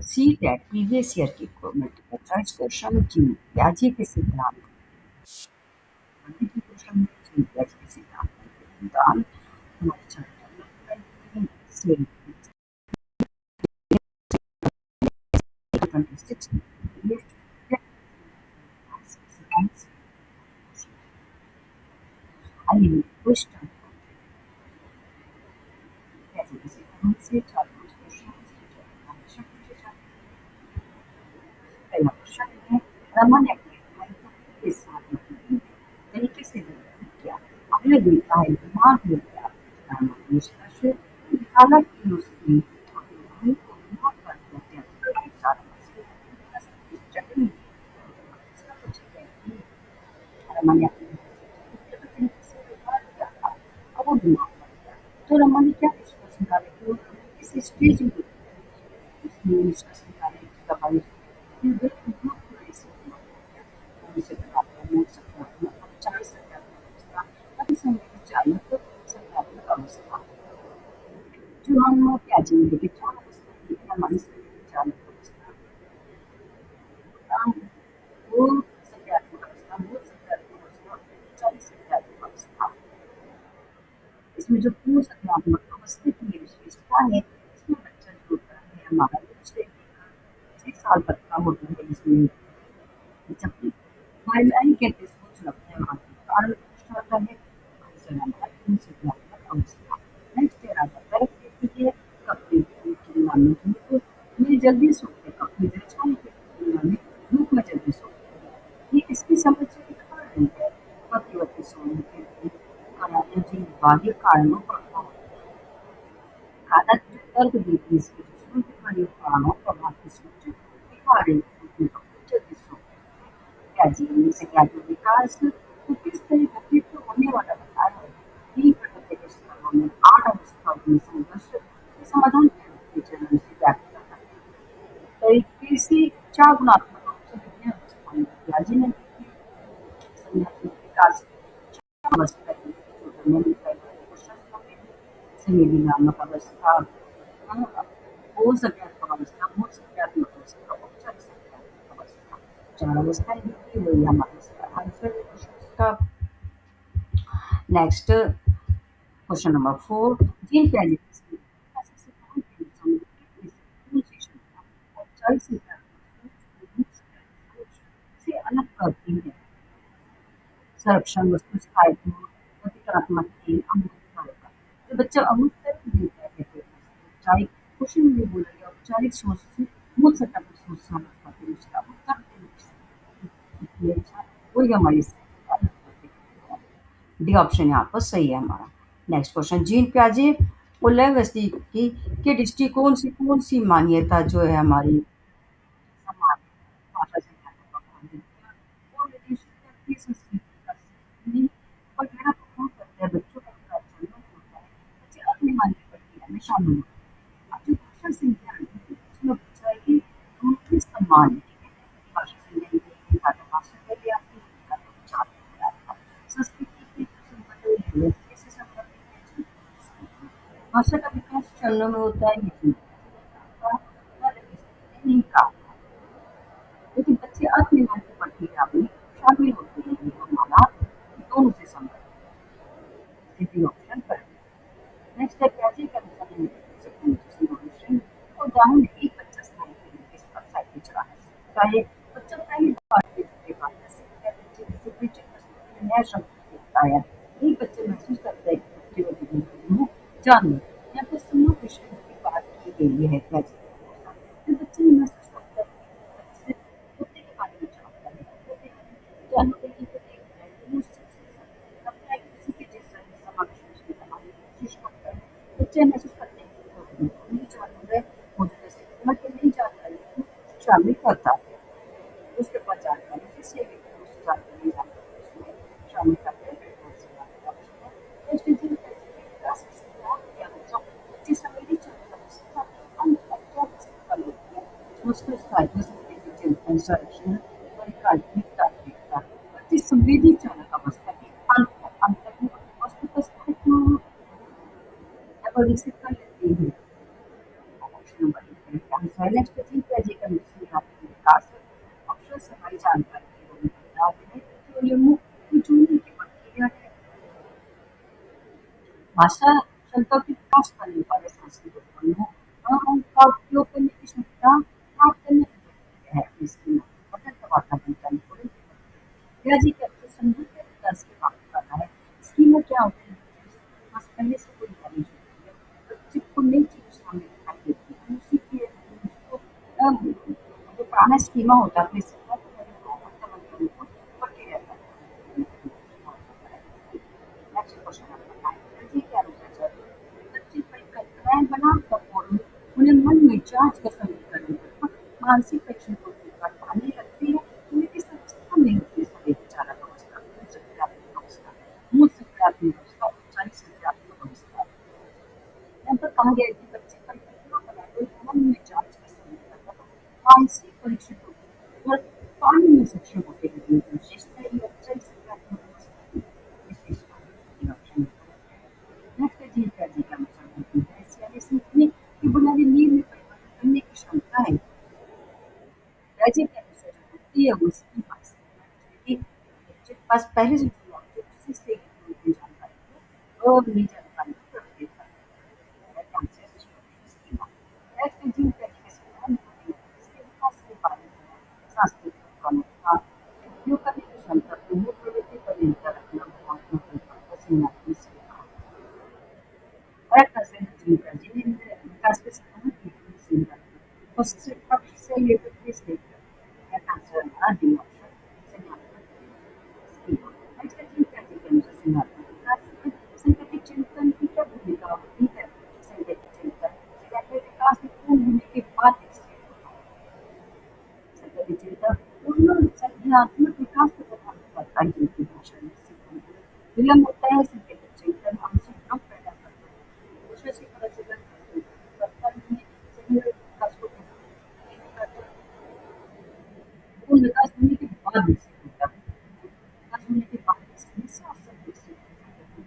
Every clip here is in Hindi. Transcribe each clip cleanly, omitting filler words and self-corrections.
See that previous year की multiple choice क्वेश्चन जीव ब्याजी के सिद्धांत अभी की क्वेश्चन में जीव ब्याज के सिद्धांत दान हमारे डेवलपमेंट से 26 I mean, which time ब्याजी के सिद्धांत से चार क्वेश्चन पहला क्वेश्चन है रमन ने अपने भाई को के साथ तरीके से व्यवहार किया अगले दिन का दिमाग में गया निष्कर्ष निकाला कि उसने अपने भाई को बिना पर प्रत्यक्ष के साथ जटिल इसका कुछ है रमन ने अपने तरीके से व्यवहार किया था अब वो बीमार पड़ गया तो रमन ने क्या निष्कर्ष निकाले कि वो इस स्टेज में उसने निष्कर्ष निकाले कि दवाई फिर वे बहुत बुरे से बीमार हो गया उनसे सकारात्मक मूड सकारात्मक उपचार सकारात्मक अवस्था अति संवेदी चालक सकारात्मक अवस्था जो हम क्या जिंदगी के चार अवस्था की हमारी संवेदी चालक अवस्था वो सकारात्मक अवस्था वो सकारात्मक अवस्था उपचार सकारात्मक अवस्था इसमें जो पूर्ण सकारात्मक अवस्था की विशेषता है इसमें बच्चा जो होता है हमारा दूसरे 6 साल तक का होता है जिसमें जबकि while I get this सोच रखते हैं आपके कारण कुछ आता है अक्सर हमारा इन सकारात्मक अवस्था नेक्स्ट ईयर आ जाता है कि ये कपड़े की तुलना में धूप में जल्दी सोते कपड़े छाने की तुलना में धूप में जल्दी सोते ये इसकी समस्या के कारण है पतिवती सोने के कराने जिन बाह्य कारणों का आदत जो तर्क देती है इसकी जो शुद्ध कार्य कारणों प्रभाव की सोच कार्य जल्दी सोते क्या जीवन से क्या जो विकास तो किस तरह व्यक्तित्व होने वाला बताया है तीन प्रकृति के स्तरों में 8 अवस्थाओं में संघर्ष के समाधान के जन्म से व्याप्त करता है तरीके से 4 गुणात्मक रूप से विभिन्न अवस्थाओं में ब्याजी ने संज्ञात्मक विकास 4 अवस्था की संवेदी नामक अवस्था हो सकारात्मक अवस्था हो सकारात्मक अवस्था उपचार सकारात्मक अवस्था 4 अवस्थाएं दी हुई हमारे आंसर क्वेश्चन का नेक्स्ट क्वेश्चन नंबर 4 जीन पहले से अलग करती है संरक्षण वस्तु स्थायित्व प्रतिक्रियात्मक खेल अमूर्त होगा तो बच्चा अमूर्त देता है औपचारिक क्वेश्चन में बोला गया औपचारिक सोच से मूल सट्टा पर सोच समझ पाते उसका उत्तर देने अच्छा वही हमारी डी ऑप्शन यहाँ पर सही है हमारा नेक्स्ट क्वेश्चन जीन प्याजे उल्लय वस्ती की के दृष्टिकोण से कौन सी मान्यता जो है हमारी समान भाषा से और विदेशी की संस्कृति का सीखने और गहरा प्रभाव पड़ता है बच्चों का विकास जन्म होता है बच्चे अपनी मान्य प्रक्रिया में शामिल होते हैं अब जो भाषा से ज्ञान है उसमें बच्चा की उनके सम्मान भाषा से ज्ञान भाषा के लिए आपकी संस्कृति के संबंध है कैसे संबंधित है भाषा का विकास चरणों में होता है ये नहीं कहा लेकिन बच्चे अनिवार्य की प्रक्रिया में शामिल होते हैं ये हमारा दोनों से संबंधित ऑप्शन पर नेक्स्ट है प्याजे का उदाहरण एक बच्चा स्थायी तरीके से साइकिल चलाना सीखता है बच्चा पहली बार के बाद सीखता है बच्चे किसी परिचित वस्तु के नया शब्द सीखता है एक बच्चे महसूस करता है कि बच्चे जानवर या फिर समूह विषय की बात की गई है प्याजे बच्चे महसूस करता है कि बच्चे कुत्ते के बारे में जानता है कुत्ते जानवर की देखता है तो लगता है कि किसी के जैसा समावेश कोशिश करता है बच्चे महसूस करते हैं कि नहीं जानवर है मुझे सीखना कि नहीं जानता लेकिन शामिल करता है उसके बाद जानकारी से उस जानकारी उसमें शामिल करते हैं उसके संरक्षण परिकाल्पनिक तात्विकता अति संवेदी चालक अवस्था के अंत वस्तु का स्थायित्व विकसित कर लेते हैं ऑप्शन नंबर 1 आंसर नेक्स्ट भाषा क्षमता के विकास करने वाले सांस्कृतिक उपकरणों का उपयोग करने की क्षमता प्राप्त करने की प्रक्रिया है। इसकी पठन वातावरण का अनुकूलन या जी के अपने समृद्ध विकास की बात कर रहा है। इसकी में क्या होता है, बस पहले से कोई नॉलेज होती है, बच्चे को नई चीज सामने दिखाई देती है, उसी के उसको जो पुराना स्कीमा होता है अपने सिद्धांत को वर्तमान को पढ़ते रहता है। नेक्स्ट क्वेश्चन आपका है, जी क्या रिसर्च है, बच्चे परिकल्पनाएं बनाकर और उन्हें मन में जांच का समीकरण मानसिक परीक्षण को पानी रखती है। उन्हें किस अवस्था में होती है सभी विचारक अवस्था, सकारात्मक अवस्था, मूल सकारात्मक अवस्था, औपचारिक सकारात्मक अवस्था। यहाँ पर कहा गया है कि बच्चे परिकल्पना बनाकर मन में जांच का समीकरण मानसिक परीक्षण को पाने में सक्षम होते हैं। विशेषता ये औपचारिक सकारात्मक अवस्था की विशेषता ऑप्शन नेक्स्ट जी का जी का मतलब होती है यानी सीखने की बुनियादी नींव में परिवर्तन करने की क्षमता है। राज्य के अनुसार जो होती है वो इसकी पास बच्चे के पास पहले से जो है उसी से की जानकारी को और नई जानकारी को प्रस्तुत करता है। इसकी बात नेक्स्ट जी का जी इसके विकास के बारे में सांस्कृतिक प्रमुखता उपयोग करने की क्षमता को मूल प्रवृत्ति पर निर्भर रखना भावनात्मक पसंद विकास के सिद्धांत पक्ष से लेकर के स्टेट आंसर डी ऑप्शन संगठित चिंतन की क्या भूमिका होती है। संगठित चिंतन विकास में पूर्ण होने के बाद संगठित चिंतन पूर्ण संज्ञानात्मक विकास को प्रभावित करता है जिनकी भाषा में सीखने विलंब होता है। संगठित चिंतन मानसिक भ्रम पैदा करता है, दूसरे से पता चला पूर्ण विकास होने के बाद विकसित होता है। विकास होने के बाद समस्या अवसर विकसित होता है।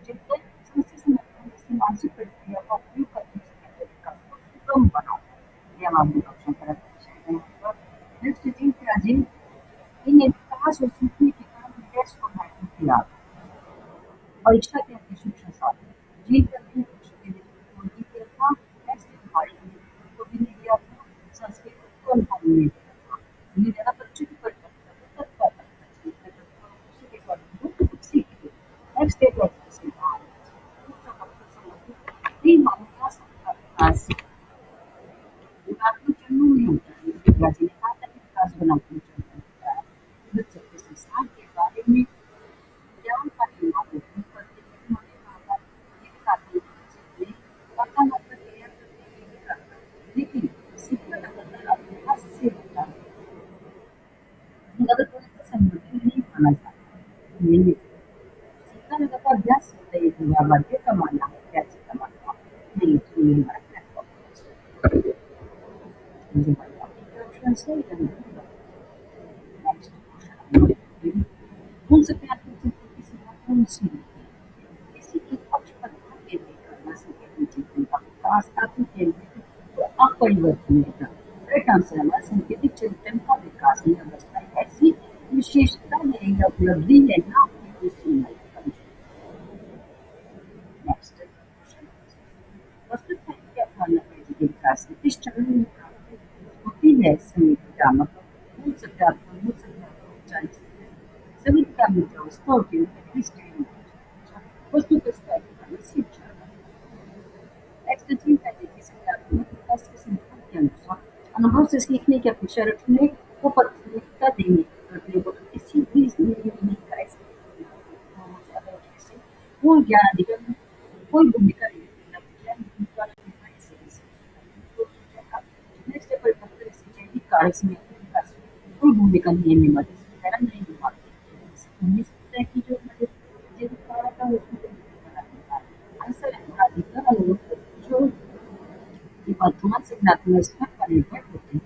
चिंतन समस्या समाधान जैसी मानसिक प्रक्रिया का उपयोग करके विकास को सुगम बनाओ। यह हमारे ऑप्शन पर नेक्स्ट जी राजीव इन विकास और सीखने के कारण टेस्ट और महत्व किया परीक्षा के अंतिम शिक्षा साधन जी करके किया था। नेक्स्ट हमारी को भी नहीं दिया था, संस्कृत को अनुभव नहीं दिया था। ये ज्यादा बच्चों की परिकल्पना उसी के बाद सीखते। नेक्स्ट एक तीन मान्यता सबका विकास गुणात्मक चरणों में होता है। विद्यार्थी ने कहा था कि विकास गुणात्मक चरणों में होता है। बच्चे के संसार के बारे में ज्ञान का निर्माण करते हैं। उन्होंने कहा था ये विकास में वातावरण का तैयार करने के लिए करता है, लेकिन सीखना लगातार अभ्यास से होता है। लगातार संगठन नहीं माना जाता नहीं सीखना लगातार अभ्यास होता है। दुनियावादियों का मानना है कैसे का मानना नहीं तो ये हमारा ऑप्शन सही है। कौन सा किसी कौन सी किसी की पक्षपातता केंद्रित करना संकेतिक का विकास केंद्रित अपरिवर्तनीय था। राइट आंसर हमारा संकेतिक चिंतन का विकास में अवस्था ऐसी विशेषता है या उपलब्धि है ना आपकी सीमा। नेक्स्ट वस्तु क्या मानना है विकास में किस चरण में होती है। समीकरण मूल सकारात्मक मूल सकारात्मक औपचारिक सभी का मित्र उसको वस्तु के स्तर पर शिक्षा एक्सटेंशन करने की सकारात्मक विकास के सिद्धांत के अनुसार अनुभव से सीखने की अपेक्षा रखने को प्राथमिकता देने रखने को किसी भी कोई ज्ञान अधिगम कोई भूमिका नहीं कार्य में कोई भूमिका नहीं निभाती नहीं निभाती की जो आंसर जो वर्तमान संज्ञानात्मक स्तर पर निर्भर होते हैं।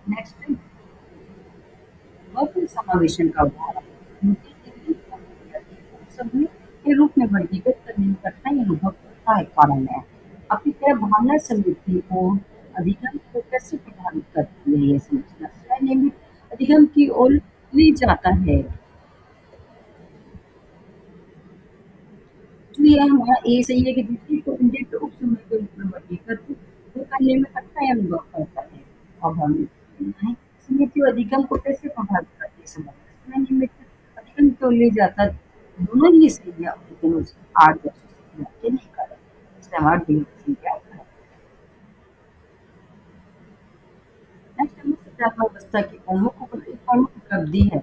नेक्स्ट बहु समावेशन का उदाहरण के रूप में वर्गीकृत करने में कठिनाई अनुभव करता है कारण है। अपनी तरह भावना समृद्धि को अधिगम को कैसे प्रभावित करती है यह समझना स्वनिर्मित अधिगम की ओर ले जाता है। ये हमारा ए सही है कि दूसरे को इंडियन के उपसमूह के रूप में वर्गीकृत वो करने में कठिनाई अनुभव करता है। अब हम देखते हैं सीमित अधिगम को कैसे प्रभावित करती है समझ में निमित्त अधिगम तो ले जाता दोनों ही सही है लेकिन उस आठ जैसे के नहीं कर इसलिए हमारा दिल संख्या है। नेक्स्ट हम सकारात्मक अवस्था की प्रमुख उपलब्धि है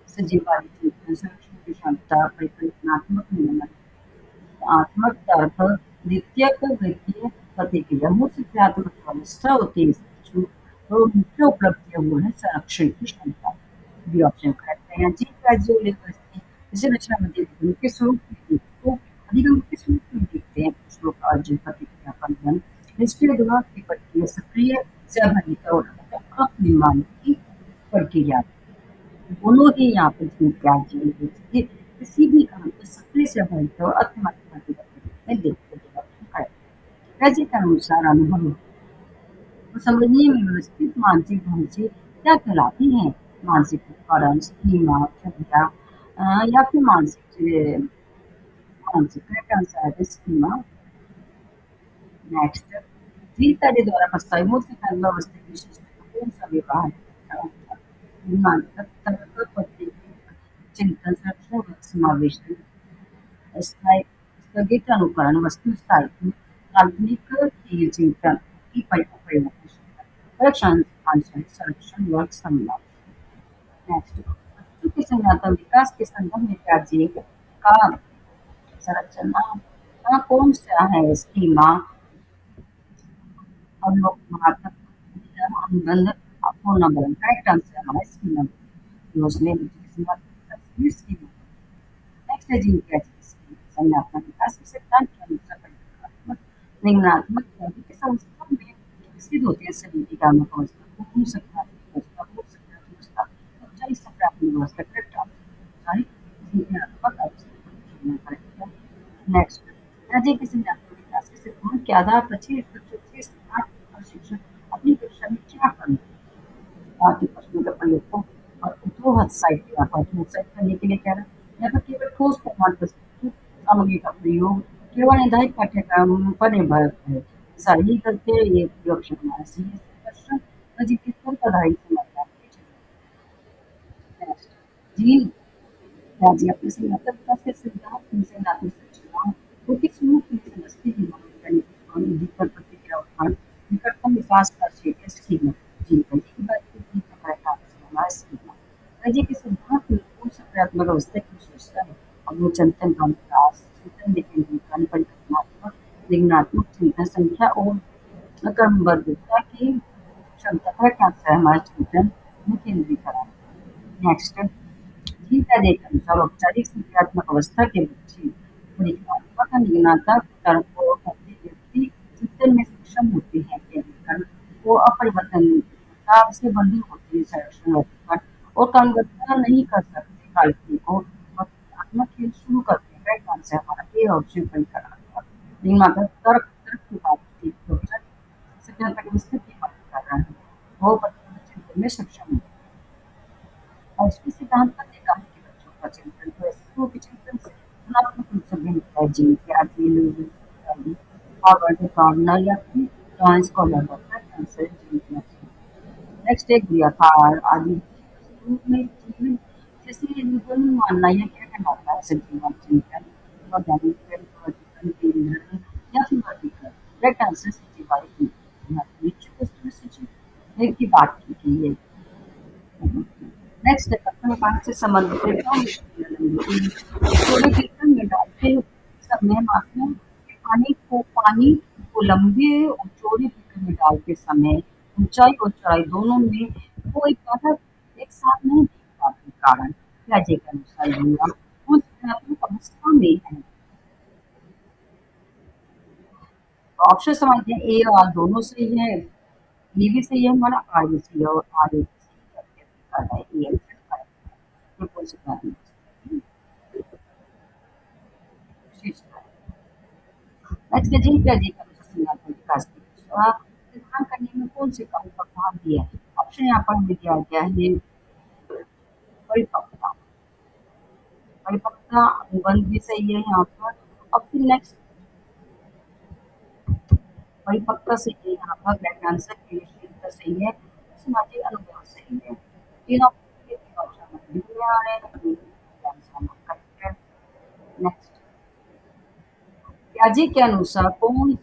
सजीवाई चेतन संरक्षण की क्षमता परिकल्पनात्मक नियमन आत्मक तर्क द्वितीयक वृत्तीय प्रतिक्रिया मूल संख्यात्मक अवस्था होती है तो मुख्य उपलब्धियां वो है संरक्षण की क्षमता बी ऑप्शन करेक्ट है। जी राज्यों लेकर जैसे रचना मध्य निगम के स्वरूप में तो अधिगम के स्वरूप में देखते हैं कुछ लोग अर्जुन प्रतिक्रिया बंधन निष्क्रिय दिमाग की प्रक्रिया सक्रिय सहभागिता और अनिर्माण की प्रक्रिया दोनों ही यहाँ पर राज्य किसी भी काम को सक्रिय सहभागिता और अतिमात्रा के में देखते हैं राज्य के अनुसार अनुभव तो समझने में व्यवस्थित मानसिक ढंग से क्या कहलाती है मानसिक उपकरण स्कीमा छविया या फिर मानसिक मानसिक करेक्ट आंसर है स्कीमा। नेक्स्ट जी कार्य द्वारा प्रस्तावित मूल सिद्धांत व्यवस्था की विशेषता का कौन सा व्यवहार तर्क पद्धति चिंतन संरक्षण समावेशन स्थगित अनुकरण वस्तु स्थायित्व काल्पनिक चिंतन की परिवर्तन संरक्षण वर्ग संवाद। नेक्स्ट वस्तु के संज्ञाता विकास के संदर्भ में राज्य का संरचना कौन सा है स्कीमा अवलोकनात्मक अनुबंध अपूर्ण बल करेक्ट आंसर हमारा स्कीमा योजना स्कीमा। नेक्स्ट है जिनके संज्ञात्मक विकास के सिद्धांत के अनुसार परिकल्पनात्मक निम्नात्मक के संस्था में विकसित होते हैं सभी विकामक अवस्था पूर्ण सकारात्मक अवस्था पूर्ण सकारात्मक अवस्था औपचारिक सकारात्मक अवस्था करेक्ट औपचारिक संज्ञात्मक अवस्था। नेक्स्ट राज्य के संज्ञात्मक विकास के सिद्धांत के आधार पर 6 प्रशिक्षण अपनी कक्षा में क्या करना ताकि प्रश्नों का प्रयोग हो और उपरोक्त साहित्य को प्रोत्साहित करने के लिए कह रहा है यहाँ पर केवल ठोस प्रमाण प्रस्तुत सामग्री का प्रयोग केवल निर्धारित पाठ्यक्रम पर निर्भर है सारी करके ये ऑप्शन हमारा सही है प्रश्न जिसके स्तर पर आधारित समाधान जीन राज्य अपने संज्ञात्मक से सिद्धांत में संज्ञात्मक संरचनाओं को किस रूप में समझते हैं अधिकतर प्रतिक्रिया उत्पादन निकटतम विकास का क्षेत्र स्कीमा जी की बात की हमारा स्कीमा राज्य के सिद्धांत में कौन सकारात्मक अवस्था की विशेषता है अवलोचनतन का विकास चिंतन विकेंद्रीकरण परिकल्पनात्मक निम्नात्मक चिंतन संख्या और क्रमबद्धता की क्षमता करेक्ट आंसर है हमारा चिंतन विकेंद्रीकरण। नेक्स्ट जी का देख अनुसार औपचारिक संख्यात्मक अवस्था के बच्चे परिकल्पनात्मक निम्नाता तर्क और व्यक्ति चिंतन में सक्षम होते हैं केंद्रीकरण वो अपरिवर्तनता से बंधी होती है संरक्षण और कामगतियां नहीं कर सकते काल्पनिक को आत्मक खेल शुरू करते हैं राइट आंसर हमारा ए ऑप्शन परिकल्पनात्मक निम्नाता तर्क तर्क की बात की सकारात्मक स्थिति की बात कर रहा है वो चिंतन में सक्षम है और इसके सिद्धांत का देखा है कि बच्चों का चिंतन तो ऐसे के चिंतन से गुणात्मक रूप से भिन्न होता है जी क्या जी हार्वर्ड कार्नर या फिर लॉरेंस कॉलर का आंसर जी। नेक्स्ट एक व्यापार आदि में जीवन जैसे निबंध मानना या क्या कहलाता है सजीवन चिंतन वैज्ञानिक परिवर्तन केंद्र या फिर वर्गीकरण करेक्ट आंसर सजीवाई की की बात की है। नेक्स्ट कथन पाठ से संबंधित में डालते समय मात्रा पानी को लंबे और चौड़े फिल्टर में डालते समय ऊंचाई और चौड़ाई दोनों में वो एक साथ नहीं दिख पाते कारण राज्य के अनुसार उस अवस्था में है ऑप्शन समझते हैं ए और दोनों सही है ये भी सही है हमारा आर भी सही है और आर भी सही है नेक्स्ट जी का विकास निर्माण करने में कौन से काम का भाग दिया ऑप्शन यहाँ पर हमें दिया गया है परिपक्वता परिपक्वता अनुबंध भी सही है यहाँ पर अब फिर नेक्स्ट परिपक्वता सही है, यहाँ पर करेक्ट आंसर क्रियाशीलता सही है, सामाजिक अनुभव सही है। तीनों के तीन ऑप्शन डी में आ रहे हैं, ये आंसर करेक्ट है। नेक्स्ट, पियाजे के अनुसार कौन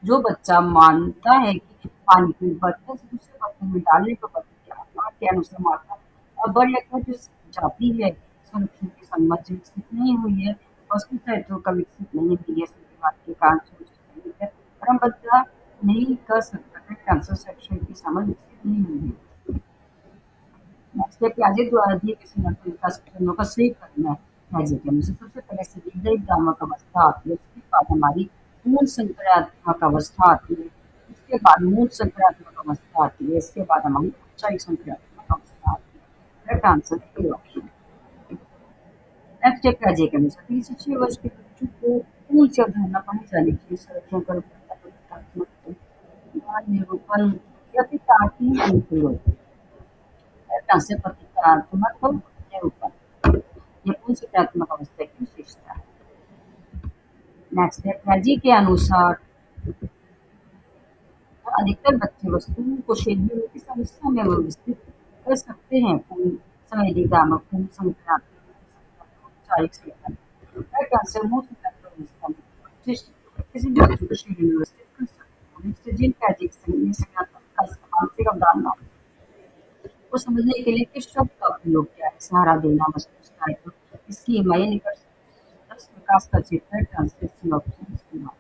जो बच्चा मानता है कि पानी को बर्तन से दूसरे बर्तन में डालने पर बर्तन की आत्मा के अनुसार मात्रा और बड़ लेखा जो जाती है संरक्षण की समझ विकसित नहीं हुई है, वस्तुतः का विकसित नहीं हुई है, बात के कारण सोच है परम्परा नहीं कर सकता है, आंसर सेक्शन की समझ विकसित नहीं हुई है। नेक्स्ट है पियाजे द्वारा दिए गए संरक्षण विकास चरणों का सही करना है। पियाजे के अनुसार सबसे पहले शरीर भ्रामक अवस्था आती है, उसके बाद हमारी मूल संक्रियात्मक अवस्था आती है, उसके बाद मूल संक्रियात्मक अवस्था आती है, इसके बाद हमारी औपचारिक संक्रियात्मक अवस्था आती है। करेक्ट आंसर है ऑप्शन। नेक्स्ट है पियाजे के अनुसार 3 से 6 वर्ष के बच्चों को कौन सी अवधारणा पढ़ाई जानी चाहिए? संरक्षण कर निरूपण या फिर तार्किक अनुप्रयोग। से प्रतीकात्मक निरूपण ये कौन संक्रियात्मक अवस्था की विशेषता है। नेक्स्ट है पियाजे के अनुसार अधिकतर बच्चे वस्तुओं को शेड्यूल की समस्या में व्यवस्थित कर सकते हैं, पूर्ण संवेदीकात्मक पूर्ण संक्रियात्मक औपचारिक संक्रियात्मक आंसर मोस्ट व्यवस्था में किसी भी वस्तु को शेड्यूल व्यवस्थित कर सकते हैं। नेक्स्ट जिन पियाजे संक्रियात्मक का मानसिक अवधारणा को समझने के लिए किस शब्द का प्रयोग किया है? सहारा देना, वस्तु स्थायित्व, इसकी हिमायत निकट विकास का क्षेत्र ट्रांसलेशन ऑप्शन इस्तेमाल।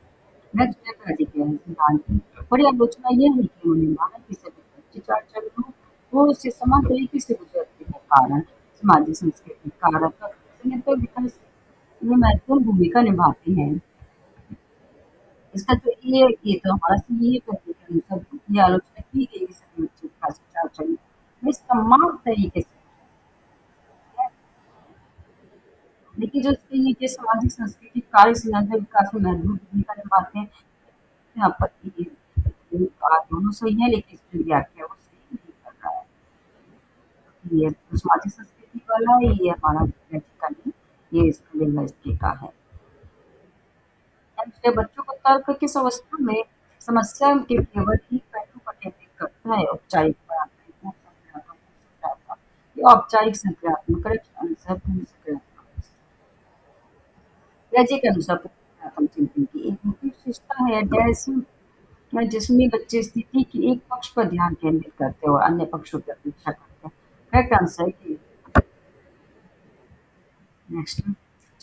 नेक्स्ट है प्रतिक्रिया सिद्धांत। बड़ी आलोचना यह है कि उन्होंने माना कि सभी बच्चे 4 चरणों को से समान तरीके से गुजरते हैं। कारण सामाजिक सांस्कृतिक कारक संगठन विकास में महत्वपूर्ण भूमिका निभाते हैं। इसका जो ये तो हमारा ये कहते हैं अनुसार ये आलोचना की गई है सभी बच्चों का 4 चरणों में समान तरीके से, लेकिन जो इसके नीचे सामाजिक सांस्कृतिक कार्य संगठन विकास में महत्वपूर्ण भूमिका निभाते हैं, यहाँ पर ये दोनों सही है, लेकिन इसकी व्याख्या वो सही नहीं कर रहा है। ये सामाजिक संस्कृति वाला है, ये हमारा का नहीं, ये इसके का है। बच्चों को तर्क किस अवस्था में समस्या के केवल ही पहलू पर केंद्रित करता है? औपचारिक औपचारिक संक्रियात्मक करेक्ट आंसर पूर्ण संक्रियात्मक। पियाजे के अनुसार पूर्ण चिंतन की एक मुख्य विशेषता है डैश जिसमें बच्चे स्थिति के एक पक्ष पर ध्यान केंद्रित करते हैं और अन्य पक्षों की अपेक्षा करते हैं। करेक्ट आंसर है नेक्स्ट।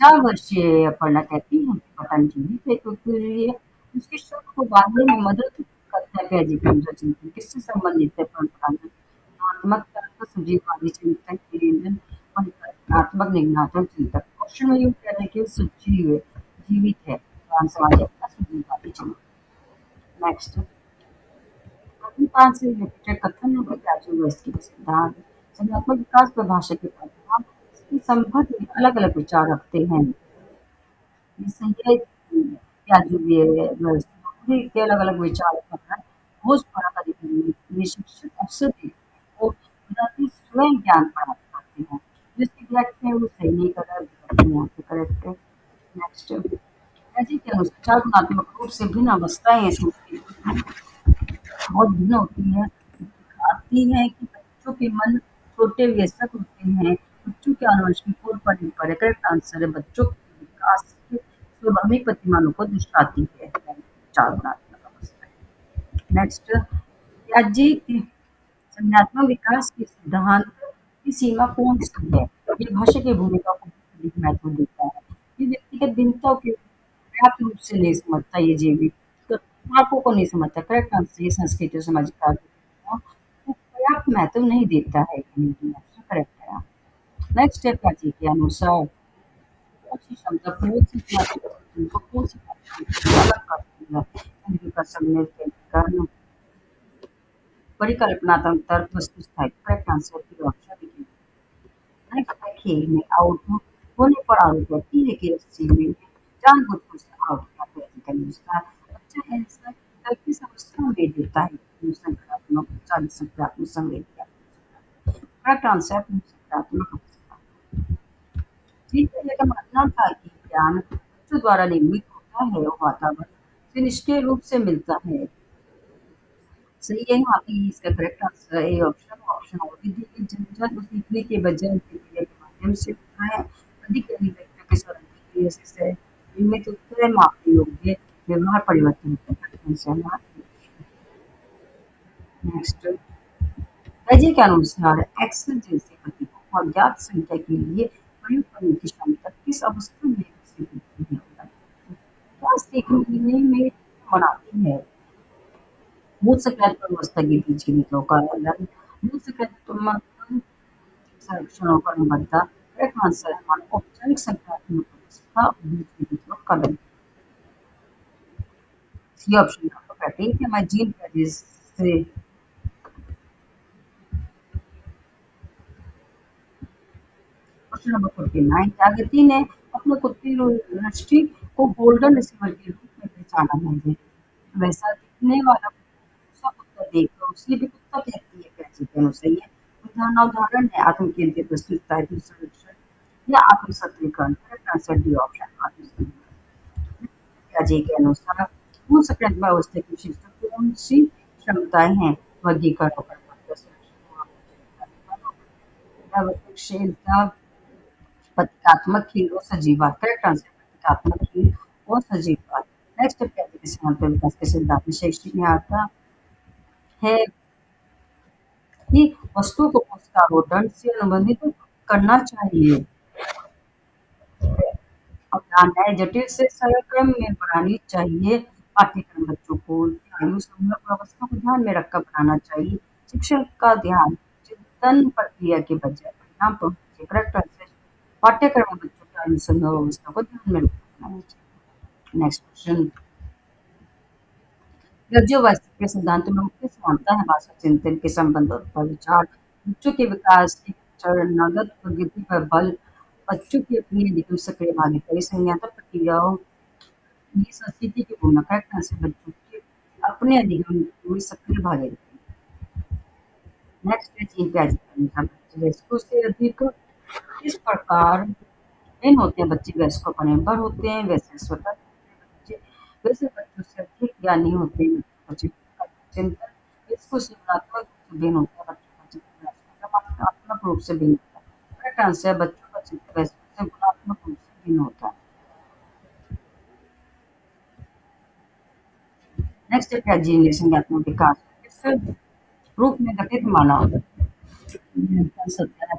4 वर्षीय अपर्णा कहती है कि पतंजलि के लिए उसके शौक को बांधने में मदद करता है। पियाजे के अनुसार चिंतन किससे संबंधित है? परंपरात्मक तर्क, सजीववादी चिंतन, परिकल्पनात्मक निगमनात्मक चिंतन। क्वेश्चन में यूं कहते हैं कि सजीव जीवित है, सजीववादी चिंतन। नेक्स्ट, से रिलेटेड कथन है पियाजे के सिद्धांत संज्ञानात्मक विकास परिभाषा के परिणाम इसके संबंध में अलग अलग विचार रखते हैं। के अलग अलग विचार में शिक्षक अवसर देते हैं और विद्यार्थी स्वयं ज्ञान प्राप्त करते हैं, जिसकी व्याख्या है वो सही नहीं कर रहा, यहाँ पे करेक्ट है। नेक्स्ट, पियाजे के अनुसार 4 गुणात्मक रूप से भिन्न अवस्थाएं हैं, बहुत भिन्न होती है, दिखाती है कि बच्चों के मन छोटे व्यस्क होते हैं, बच्चों के आनुवंशिक कोड पर निर्भर है। करेक्ट आंसर है बच्चों के विकास के स्वाभाविक प्रतिमानों को दर्शाती है। 4 गुणात्मक अवस्थाएं। नेक्स्ट, पियाजे के संज्ञानात्मक विकास के सिद्धांत की सीमा कौन सी है? ये भाषा की भूमिका को अधिक महत्व देता है, ये व्यक्तिगत भिन्नताओं के पर्याप्त रूप से नहीं समझता, ये जैविक कारकों को नहीं समझता। करेक्ट आंसर ये संस्कृति और सामाजिक कारकों को पर्याप्त महत्व नहीं देता है, करेक्ट है। नेक्स्ट है पियाजे के अनुसार कौन सी क्षमता कौन सी अलग करती है? का सम्मिलन परिकल्पनात्मक तर्क वस्तु स्थायित्व। करेक्ट आंसर की ऑप्शन देखिए। नेक्स्ट है खेल में आउट होने पर आरोप करती है कि रस्सी में जानबूझकर से आउट किया पियाजे के अनुसार अच्छा ऐसा किस अवस्था में देता है? संक्रात्मक संक्रात्मक संवेद। करेक्ट आंसर संक्रात्मक अवस्था। ठीक है, का मानना था कि ज्ञान वस्तु द्वारा निर्मित होता है और वातावरण से निष्क्रिय रूप से मिलता है। सही है, यहाँ पे इसका करेक्ट आंसर है ए ऑप्शन। ऑप्शन और भी देखिए, जंजल सीखने के बजाय प्रक्रिया के माध्यम से होता है। अधिक अभिव्यक्तियों के स्वतंत्र क्रिया से निर्मित उत्तर है, मापने योग्य व्यवहार परिवर्तन होता है। करेक्ट आंसर है नेक्स्ट। वैज्ञ के अनुसार एक्स जैसे प्रतीकों को अज्ञात संख्या के लिए प्रयोग करने की क्षमता किस अवस्था में विकसित होती है? क्या सीखने में बनाती है? मूल संक्रांत अवस्था के बीच गिनतियों का आदान मूल संक्रांत संरक्षणों का अनुबंध करेक्ट आंसर है हमारा औपचारिक संक्रात्मक अवस्था बीज गिनतियों का आदान सी ऑप्शन आपको कहते हैं कि हमारे जीन पैरिस से क्वेश्चन नंबर 49 जागृति ने अपने कुत्ते रष्टि को गोल्डन रिसीवर के रूप में पहचाना है। वैसा दिखने वाला दूसरा कुत्ता देखकर उसे भी कुत्ता कहती है, कैसे कहना सही है। उदाहरण है आत्म केंद्रित प्रस्तुतता संरक्षण या आत्मसत्रीकरण। करेक्ट आंसर डी ऑप्शन आत्मसत्रीकरण। अजय के अनुसार मूल सक्रिय अवस्था की विशेषता कौन सी क्षमताएं हैं? वर्गीकरण प्रयोगशीलता प्रतीकात्मक खेल और सजीवात। करेक्ट आंसर प्रतीकात्मक खेल और सजीवात। नेक्स्ट विकास के सिद्धांत में शैक्षिक में आता है कि वस्तु को पुनरुत्पादन से अनुबंधित करना चाहिए। अवधान है जटिल से सरल क्रम में बनानी चाहिए। पाठ्यक्रम बच्चों को आयु समूह अवस्था को ध्यान में रखकर बनाना चाहिए। शिक्षक का ध्यान चिंतन प्रक्रिया के बजाय परिणाम पर होना चाहिए। करेक्ट आंसर पाठ्यक्रम में बच्चों की आयु समूह अवस्था को ध्यान में रखकर बनाना चाहिए। नेक्स्ट क्वेश्चन जो वास्तविक सिद्धांत में मुख्य समानता है भाषा चिंतन के संबंध पर विचार बच्चों के विकास के चरणगत प्रगति पर बल बच्चों की अपनी अधिगम सक्रिय भागीदारी संज्ञानात्मक प्रक्रियाओं की संस्कृति की भूमिका। करेक्ट आंसर बच्चों के अपने अधिगम में सक्रिय भागीदारी। नेक्स्ट है चीन के अनुसार बच्चे वयस्कों से अधिक किस प्रकार भिन्न होते हैं? बच्चे वयस्कों पर निर्भर होते हैं, वैसे स्वतंत्र बच्चे वैसे बच्चों से अधिक ज्ञानी होते हैं। बच्चे का चिंतन वयस्कों से गुणात्मक रूप से भिन्न होता है, बच्चों का चिंतन रचनात्मक रूप से भिन्न होता है। करेक्ट आंसर है बच्चों का चिंतन वयस्कों से गुणात्मक रूप से भिन्न होता है। नेक्स्ट है क्या जीन संज्ञानात्मक विकास किस रूप में गठित माना कर सकता है?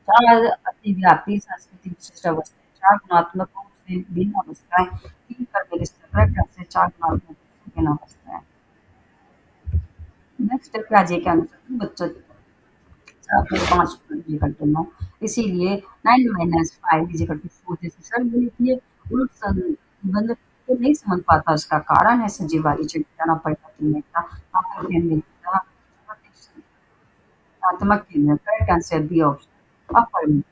चार अतिव्यापी सांस्कृतिक विशिष्ट अवस्थाएं, चार गुणात्मक रूप से भिन्न अवस्थाएं, तीन कर्मनिष्ठ करेक्ट आंसर चार गुणात्मक रूप से भिन्न अवस्थाएं। नेक्स्ट है क्या जे के अनुसार बच्चा 5 इसीलिए 9 - 5 = 4 जैसे सरल गणितीय उलट संबंध को नहीं समझ पाता। उसका कारण है सजीवादी चिंतना परिवर्तनीयता आत्मकेंद्रितता आत्मक केंद्र। करेक्ट आंसर बी ऑप्शन अपरिमित।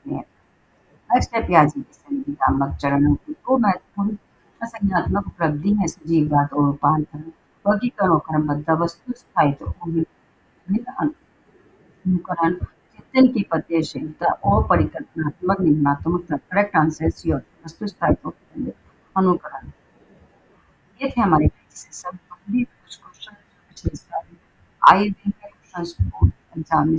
नेक्स्ट है प्याजी की संविधात्मक चरणों की दो महत्वपूर्ण संज्ञानात्मक उपलब्धि है सजीववाद और रूपांतरण। वर्गीकरण और क्रमबद्ध वस्तु स्थायित्व और विभिन्न अनुकरण चिंतन की प्रत्ययशीलता और परिकल्पनात्मक निर्माणात्मकता। करेक्ट आंसर सी ऑप्शन वस्तु स्थायित्व अनुकरण। ये थे हमारे सेशन कुछ क्वेश्चन पिछले साल आए हुए क्वेश्चन को एग्जाम में